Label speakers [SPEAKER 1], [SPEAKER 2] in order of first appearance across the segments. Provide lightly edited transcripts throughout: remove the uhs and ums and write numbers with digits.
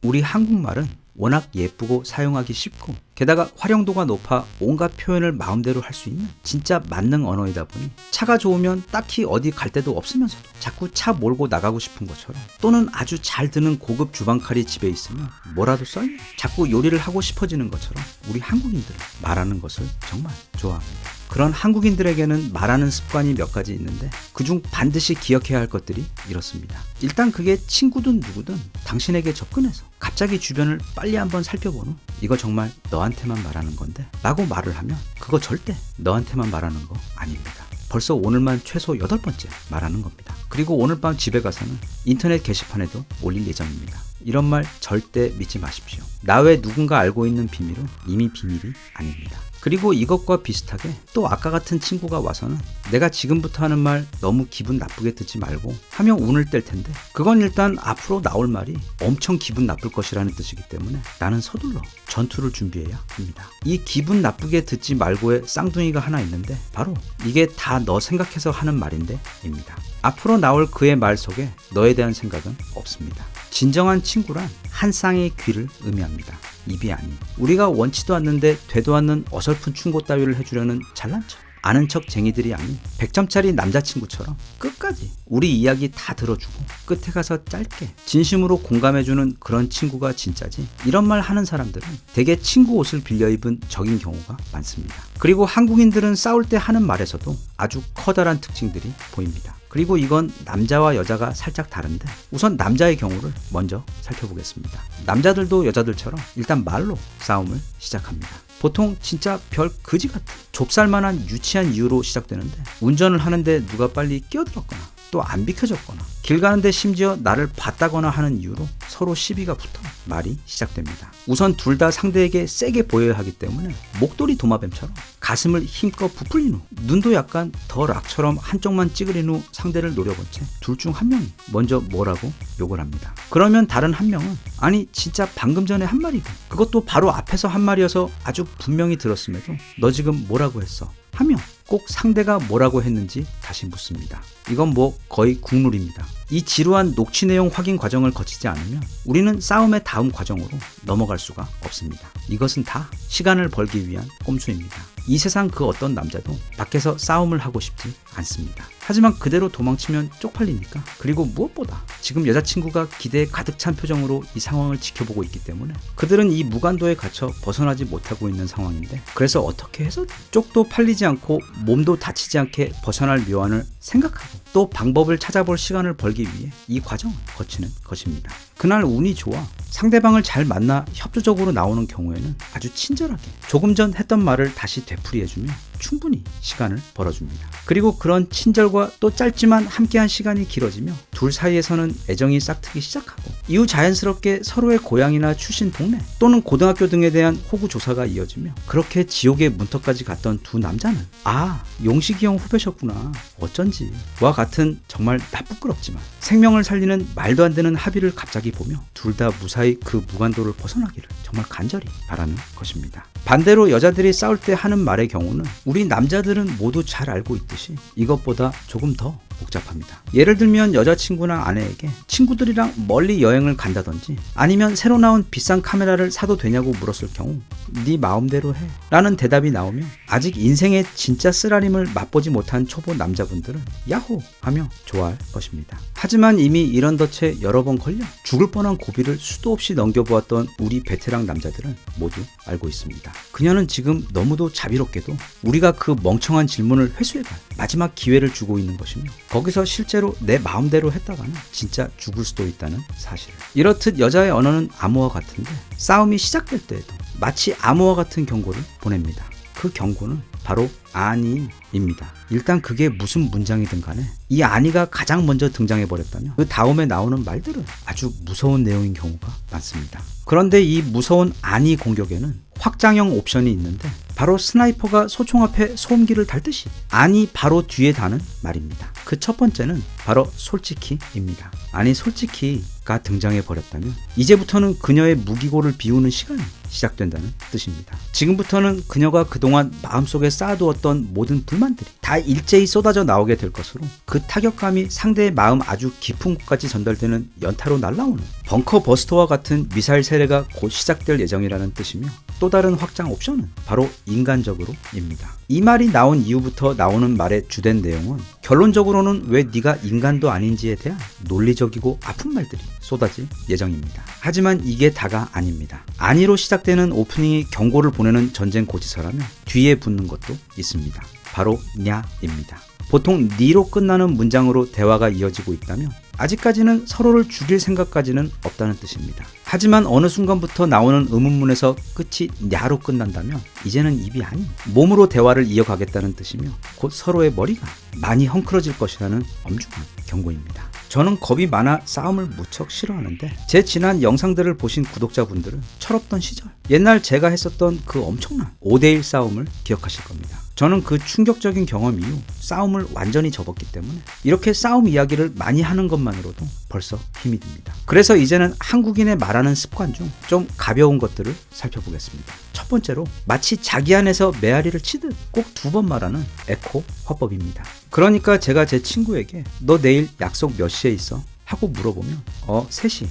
[SPEAKER 1] 우리 한국말은 워낙 예쁘고 사용하기 쉽고 게다가 활용도가 높아 온갖 표현을 마음대로 할 수 있는 진짜 만능 언어이다 보니 차가 좋으면 딱히 어디 갈 데도 없으면서도 자꾸 차 몰고 나가고 싶은 것처럼, 또는 아주 잘 드는 고급 주방칼이 집에 있으면 뭐라도 썰면 자꾸 요리를 하고 싶어지는 것처럼 우리 한국인들은 말하는 것을 정말 좋아합니다. 그런 한국인들에게는 말하는 습관이 몇 가지 있는데 그중 반드시 기억해야 할 것들이 이렇습니다. 일단 그게 친구든 누구든 당신에게 접근해서 갑자기 주변을 빨리 한번 살펴본 후 이거 정말 너한테만 말하는 건데 라고 말을 하면 그거 절대 너한테만 말하는 거 아닙니다. 벌써 오늘만 최소 8번째 말하는 겁니다. 그리고 오늘 밤 집에 가서는 인터넷 게시판에도 올릴 예정입니다. 이런 말 절대 믿지 마십시오. 나 외 누군가 알고 있는 비밀은 이미 비밀이 아닙니다. 그리고 이것과 비슷하게 또 아까 같은 친구가 와서는 내가 지금부터 하는 말 너무 기분 나쁘게 듣지 말고 하며 운을 뗄 텐데, 그건 일단 앞으로 나올 말이 엄청 기분 나쁠 것이라는 뜻이기 때문에 나는 서둘러 전투를 준비해야 합니다. 이 기분 나쁘게 듣지 말고의 쌍둥이가 하나 있는데 바로 이게 다 너 생각해서 하는 말인데 입니다. 앞으로 나올 그의 말 속에 너에 대한 생각은 없습니다. 진정한 친구란 한 쌍의 귀를 의미합니다. 입이 아닌, 우리가 원치도 않는데 되도 않는 어설픈 충고 따위를 해주려는 잘난 척, 아는 척 쟁이들이 아닌 100점짜리 남자친구처럼 끝까지 우리 이야기 다 들어주고 끝에 가서 짧게 진심으로 공감해주는 그런 친구가 진짜지, 이런 말 하는 사람들은 대개 친구 옷을 빌려 입은 적인 경우가 많습니다. 그리고 한국인들은 싸울 때 하는 말에서도 아주 커다란 특징들이 보입니다. 그리고 이건 남자와 여자가 살짝 다른데 우선 남자의 경우를 먼저 살펴보겠습니다. 남자들도 여자들처럼 일단 말로 싸움을 시작합니다. 보통 진짜 별 그지 같은 좁쌀만한 유치한 이유로 시작되는데, 운전을 하는데 누가 빨리 끼어들었거나 또 안 비켜줬거나 길 가는데 심지어 나를 봤다거나 하는 이유로 서로 시비가 붙어 말이 시작됩니다. 우선 둘 다 상대에게 세게 보여야 하기 때문에 목도리 도마뱀처럼 가슴을 힘껏 부풀린 후 눈도 약간 더 락처럼 한쪽만 찌그린 후 상대를 노려본 채 둘 중 한 명이 먼저 뭐라고 욕을 합니다. 그러면 다른 한 명은 아니 진짜 방금 전에 한 말이고 그것도 바로 앞에서 한 말이어서 아주 분명히 들었음에도 너 지금 뭐라고 했어? 하며 꼭 상대가 뭐라고 했는지 다시 묻습니다. 이건 뭐 거의 국룰입니다. 이 지루한 녹취 내용 확인 과정을 거치지 않으면 우리는 싸움의 다음 과정으로 넘어갈 수가 없습니다. 이것은 다 시간을 벌기 위한 꼼수입니다. 이 세상 그 어떤 남자도 밖에서 싸움을 하고 싶지 않습니다. 하지만 그대로 도망치면 쪽팔리니까, 그리고 무엇보다 지금 여자친구가 기대에 가득 찬 표정으로 이 상황을 지켜보고 있기 때문에 그들은 이 무간도에 갇혀 벗어나지 못하고 있는 상황인데, 그래서 어떻게 해서 쪽도 팔리지 않고 몸도 다치지 않게 벗어날 묘안을 생각하고 또 방법을 찾아볼 시간을 벌기 위해 이 과정을 거치는 것입니다. 그날 운이 좋아 상대방을 잘 만나 협조적으로 나오는 경우에는 아주 친절하게 조금 전 했던 말을 다시 되풀이해주며 충분히 시간을 벌어줍니다. 그리고 그런 친절과 또 짧지만 함께한 시간이 길어지며 둘 사이에서는 애정이 싹트기 시작하고 이후 자연스럽게 서로의 고향이나 출신 동네 또는 고등학교 등에 대한 호구 조사가 이어지며, 그렇게 지옥의 문턱까지 갔던 두 남자는 아, 용식이 형 후배셨구나, 어쩐지 와 같은 정말 나쁘끄럽지만 생명을 살리는 말도 안 되는 합의를 갑자기 보며 둘 다 무사히 그 무간도를 벗어나기를 정말 간절히 바라는 것입니다. 반대로 여자들이 싸울 때 하는 말의 경우는 우리 남자들은 모두 잘 알고 있듯이 이것보다 조금 더 복잡합니다. 예를 들면 여자친구나 아내에게 친구들이랑 멀리 여행을 간다든지 아니면 새로 나온 비싼 카메라를 사도 되냐고 물었을 경우 네 마음대로 해 라는 대답이 나오면 아직 인생의 진짜 쓰라림을 맛보지 못한 초보 남자분들은 야호 하며 좋아할 것입니다. 하지만 이미 이런 덫에 여러 번 걸려 죽을 뻔한 고비를 수도 없이 넘겨보았던 우리 베테랑 남자들은 모두 알고 있습니다. 그녀는 지금 너무도 자비롭게도 우리가 그 멍청한 질문을 회수해갈 마지막 기회를 주고 있는 것이며, 거기서 실제로 내 마음대로 했다가는 진짜 죽을 수도 있다는 사실을. 이렇듯 여자의 언어는 암호와 같은데 싸움이 시작될 때에도 마치 암호와 같은 경고를 보냅니다. 그 경고는 바로 아니입니다. 일단 그게 무슨 문장이든 간에 이 아니가 가장 먼저 등장해버렸다면 그 다음에 나오는 말들은 아주 무서운 내용인 경우가 많습니다. 그런데 이 무서운 아니 공격에는 확장형 옵션이 있는데 바로 스나이퍼가 소총 앞에 소음기를 달듯이 아니 바로 뒤에 다는 말입니다. 그 첫 번째는 바로 솔직히입니다. 아니 솔직히가 등장해 버렸다면 이제부터는 그녀의 무기고를 비우는 시간이 시작된다는 뜻입니다. 지금부터는 그녀가 그동안 마음속에 쌓아두었던 모든 불만들이 다 일제히 쏟아져 나오게 될 것으로 그 타격감이 상대의 마음 아주 깊은 곳까지 전달되는 연타로 날아오는 벙커 버스터와 같은 미사일 세례가 곧 시작될 예정이라는 뜻이며 또 다른 확장 옵션은 바로 인간적으로입니다. 이 말이 나온 이후부터 나오는 말의 주된 내용은 결론적으로는 왜 네가 인간도 아닌지에 대한 논리적이고 아픈 말들이 쏟아질 예정입니다. 하지만 이게 다가 아닙니다. 아니로 시작되는 오프닝이 경고를 보내는 전쟁 고지서라면 뒤에 붙는 것도 있습니다. 바로 냐입니다. 보통 니로 끝나는 문장으로 대화가 이어지고 있다면 아직까지는 서로를 죽일 생각까지는 없다는 뜻입니다. 하지만 어느 순간부터 나오는 의문문에서 끝이 냐로 끝난다면 이제는 입이 아닌 몸으로 대화를 이어가겠다는 뜻이며 곧 서로의 머리가 많이 헝클어질 것이라는 엄중한 경고입니다. 저는 겁이 많아 싸움을 무척 싫어하는데 제 지난 영상들을 보신 구독자분들은 철없던 시절 옛날 제가 했었던 그 엄청난 5대1 싸움을 기억하실 겁니다. 저는 그 충격적인 경험 이후 싸움을 완전히 접었기 때문에 이렇게 싸움 이야기를 많이 하는 것만으로도 벌써 힘이 듭니다. 그래서 이제는 한국인의 말하는 습관 중 좀 가벼운 것들을 살펴보겠습니다. 첫 번째로 마치 자기 안에서 메아리를 치듯 꼭 2번 말하는 에코 화법입니다. 그러니까 제가 제 친구에게 너 내일 약속 몇 시에 있어? 하고 물어보면 3시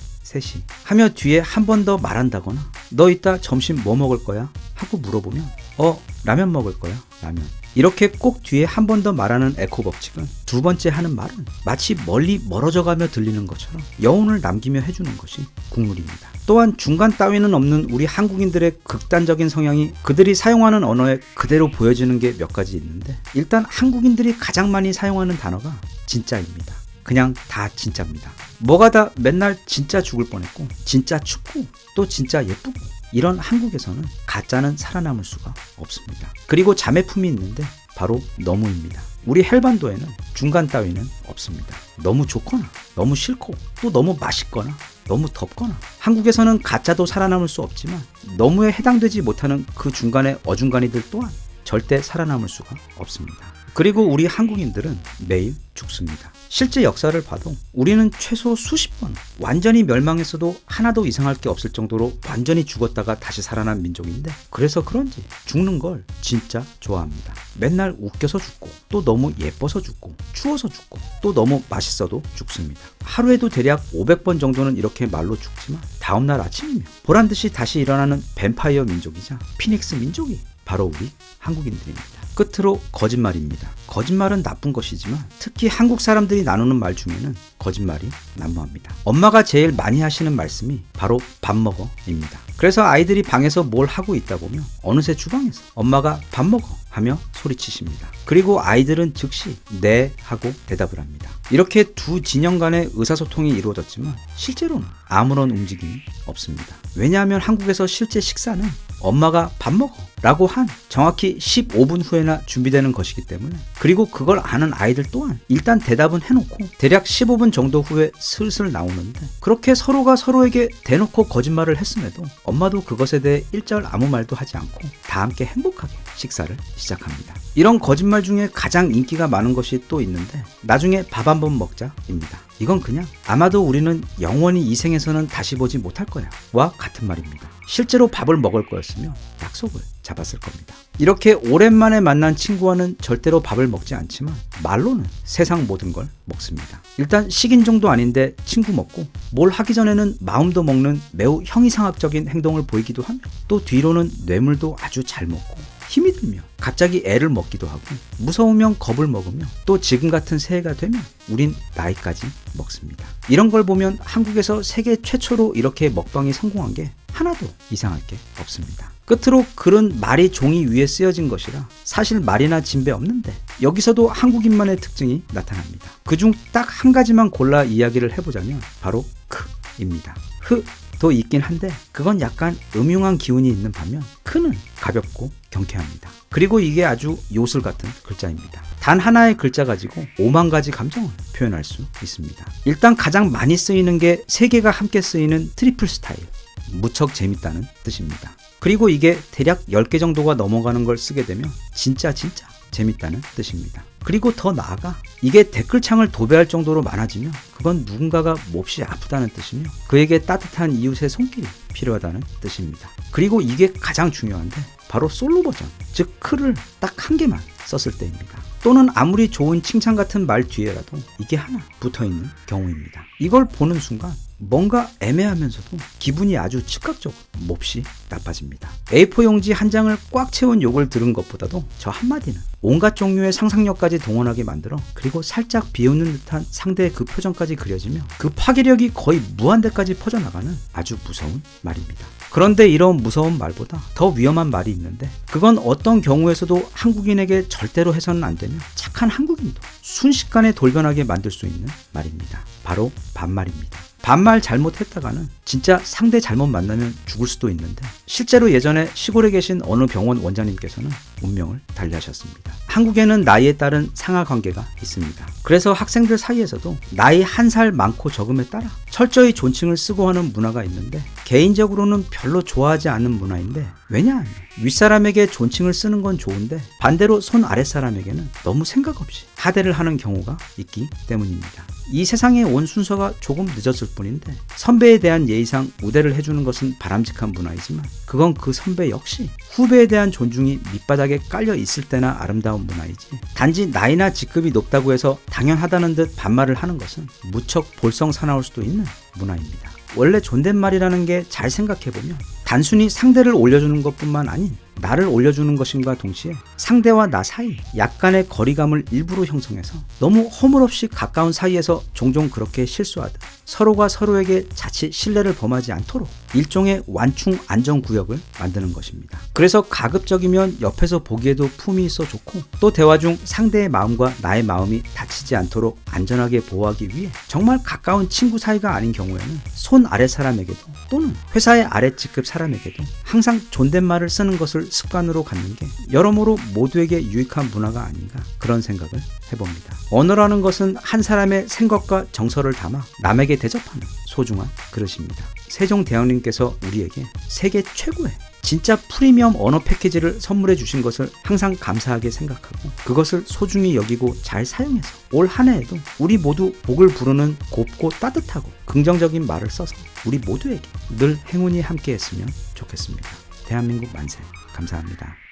[SPEAKER 1] 하며 뒤에 한 번 더 말한다거나 너 이따 점심 뭐 먹을 거야? 하고 물어보면 라면 먹을 거야. 라면. 이렇게 꼭 뒤에 한 번 더 말하는 에코 법칙은 두 번째 하는 말은 마치 멀리 멀어져 가며 들리는 것처럼 여운을 남기며 해주는 것이 국룰입니다. 또한 중간 따위는 없는 우리 한국인들의 극단적인 성향이 그들이 사용하는 언어에 그대로 보여지는 게 몇 가지 있는데 일단 한국인들이 가장 많이 사용하는 단어가 진짜입니다. 그냥 다 진짜입니다. 뭐가 다 맨날 진짜 죽을 뻔했고 진짜 춥고 또 진짜 예쁘고 이런 한국에서는 가짜는 살아남을 수가 없습니다. 그리고 자매품이 있는데 바로 너무입니다. 우리 헬반도에는 중간 따위는 없습니다. 너무 좋거나 너무 싫고 또 너무 맛있거나 너무 덥거나 한국에서는 가짜도 살아남을 수 없지만 너무에 해당되지 못하는 그 중간의 어중간이들 또한 절대 살아남을 수가 없습니다. 그리고 우리 한국인들은 매일 죽습니다. 실제 역사를 봐도 우리는 최소 수십 번 완전히 멸망했어도 하나도 이상할 게 없을 정도로 완전히 죽었다가 다시 살아난 민족인데 그래서 그런지 죽는 걸 진짜 좋아합니다. 맨날 웃겨서 죽고 또 너무 예뻐서 죽고 추워서 죽고 또 너무 맛있어도 죽습니다. 하루에도 대략 500번 정도는 이렇게 말로 죽지만 다음날 아침이면 보란듯이 다시 일어나는 뱀파이어 민족이자 피닉스 민족이 바로 우리 한국인들입니다. 끝으로 거짓말입니다. 거짓말은 나쁜 것이지만 특히 한국 사람들이 나누는 말 중에는 거짓말이 난무합니다. 엄마가 제일 많이 하시는 말씀이 바로 밥 먹어입니다. 그래서 아이들이 방에서 뭘 하고 있다 보면 어느새 주방에서 엄마가 밥 먹어 하며 소리치십니다. 그리고 아이들은 즉시 네 하고 대답을 합니다. 이렇게 두 진영 간의 의사소통이 이루어졌지만 실제로는 아무런 움직임이 없습니다. 왜냐하면 한국에서 실제 식사는 엄마가 밥 먹어 라고 한 정확히 15분 후에나 준비되는 것이기 때문에 그리고 그걸 아는 아이들 또한 일단 대답은 해놓고 대략 15분 정도 후에 슬슬 나오는데 그렇게 서로가 서로에게 대놓고 거짓말을 했음에도 엄마도 그것에 대해 일절 아무 말도 하지 않고 다 함께 행복하게 식사를 시작합니다. 이런 거짓말 중에 가장 인기가 많은 것이 또 있는데 나중에 밥 한번 먹자입니다. 이건 그냥 아마도 우리는 영원히 이 생에서는 다시 보지 못할 거야 와 같은 말입니다. 실제로 밥을 먹을 거였으면 약속을 잡았을 겁니다. 이렇게 오랜만에 만난 친구와는 절대로 밥을 먹지 않지만 말로는 세상 모든 걸 먹습니다. 일단 식인종도 아닌데 친구 먹고 뭘 하기 전에는 마음도 먹는 매우 형이상학적인 행동을 보이기도 하며 또 뒤로는 뇌물도 아주 잘 먹고 힘이 들면 갑자기 애를 먹기도 하고 무서우면 겁을 먹으며 또 지금 같은 새해가 되면 우린 나이까지 먹습니다. 이런 걸 보면 한국에서 세계 최초로 이렇게 먹방이 성공한 게 하나도 이상할 게 없습니다. 끝으로 글은 말이 종이 위에 쓰여진 것이라 사실 말이나 진배 없는데 여기서도 한국인만의 특징이 나타납니다. 그중 딱 한 가지만 골라 이야기를 해보자면 바로 크입니다. 도 있긴 한데 그건 약간 음흉한 기운이 있는 반면 크는 가볍고 경쾌합니다. 그리고 이게 아주 요술 같은 글자입니다. 단 하나의 글자 가지고 5만 가지 감정을 표현할 수 있습니다. 일단 가장 많이 쓰이는 게 3개가 함께 쓰이는 트리플 스타일. 무척 재밌다는 뜻입니다. 그리고 이게 대략 10개 정도가 넘어가는 걸 쓰게 되면 진짜 재밌다는 뜻입니다. 그리고 더 나아가 이게 댓글창을 도배할 정도로 많아지면 그건 누군가가 몹시 아프다는 뜻이며 그에게 따뜻한 이웃의 손길이 필요하다는 뜻입니다. 그리고 이게 가장 중요한데 바로 솔로 버전, 즉 클을 딱 한 개만 썼을 때입니다. 또는 아무리 좋은 칭찬 같은 말 뒤에라도 이게 하나 붙어있는 경우입니다. 이걸 보는 순간 뭔가 애매하면서도 기분이 아주 즉각적으로 몹시 나빠집니다. A4 용지 한 장을 꽉 채운 욕을 들은 것보다도 저 한마디는 온갖 종류의 상상력까지 동원하게 만들어 그리고 살짝 비웃는 듯한 상대의 그 표정까지 그려지며 그 파괴력이 거의 무한대까지 퍼져나가는 아주 무서운 말입니다. 그런데 이런 무서운 말보다 더 위험한 말이 있는데 그건 어떤 경우에서도 한국인에게 절대로 해서는 안 되며 착한 한국인도 순식간에 돌변하게 만들 수 있는 말입니다. 바로 반말입니다. 반말 잘못했다가는 진짜 상대 잘못 만나면 죽을 수도 있는데 실제로 예전에 시골에 계신 어느 병원 원장님께서는 운명을 달리하셨습니다. 한국에는 나이에 따른 상하 관계가 있습니다. 그래서 학생들 사이에서도 나이 한 살 많고 적음에 따라 철저히 존칭을 쓰고 하는 문화가 있는데 개인적으로는 별로 좋아하지 않는 문화인데 왜냐하면 윗사람에게 존칭을 쓰는 건 좋은데 반대로 손 아랫사람에게는 너무 생각 없이 하대를 하는 경우가 있기 때문입니다. 이 세상에 온 순서가 조금 늦었을 뿐인데 선배에 대한 예의상 우대를 해주는 것은 바람직한 문화이지만 그건 그 선배 역시 후배에 대한 존중이 밑바닥에 깔려 있을 때나 아름다운 문화이지 단지 나이나 직급이 높다고 해서 당연하다는 듯 반말을 하는 것은 무척 볼썽사나울 수도 있는 문화입니다. 원래 존댓말이라는 게 잘 생각해보면 단순히 상대를 올려주는 것뿐만 아닌 나를 올려주는 것임과 동시에 상대와 나 사이 약간의 거리감을 일부러 형성해서 너무 허물없이 가까운 사이에서 종종 그렇게 실수하듯 서로가 서로에게 자칫 신뢰를 범하지 않도록 일종의 완충 안전구역을 만드는 것입니다. 그래서 가급적이면 옆에서 보기에도 품이 있어 좋고 또 대화 중 상대의 마음과 나의 마음이 다치지 않도록 안전하게 보호하기 위해 정말 가까운 친구 사이가 아닌 경우에는 손 아래 사람에게도 또는 회사의 아랫직급 사람에게도 항상 존댓말을 쓰는 것을 습관으로 갖는 게 여러모로 모두에게 유익한 문화가 아닌가 그런 생각을 해봅니다. 언어라는 것은 한 사람의 생각과 정서를 담아 남에게 대접하는 소중한 그릇입니다. 세종대왕님께서 우리에게 세계 최고의 진짜 프리미엄 언어 패키지를 선물해 주신 것을 항상 감사하게 생각하고 그것을 소중히 여기고 잘 사용해서 올 한 해에도 우리 모두 복을 부르는 곱고 따뜻하고 긍정적인 말을 써서 우리 모두에게 늘 행운이 함께 했으면 좋겠습니다. 대한민국 만세. 감사합니다.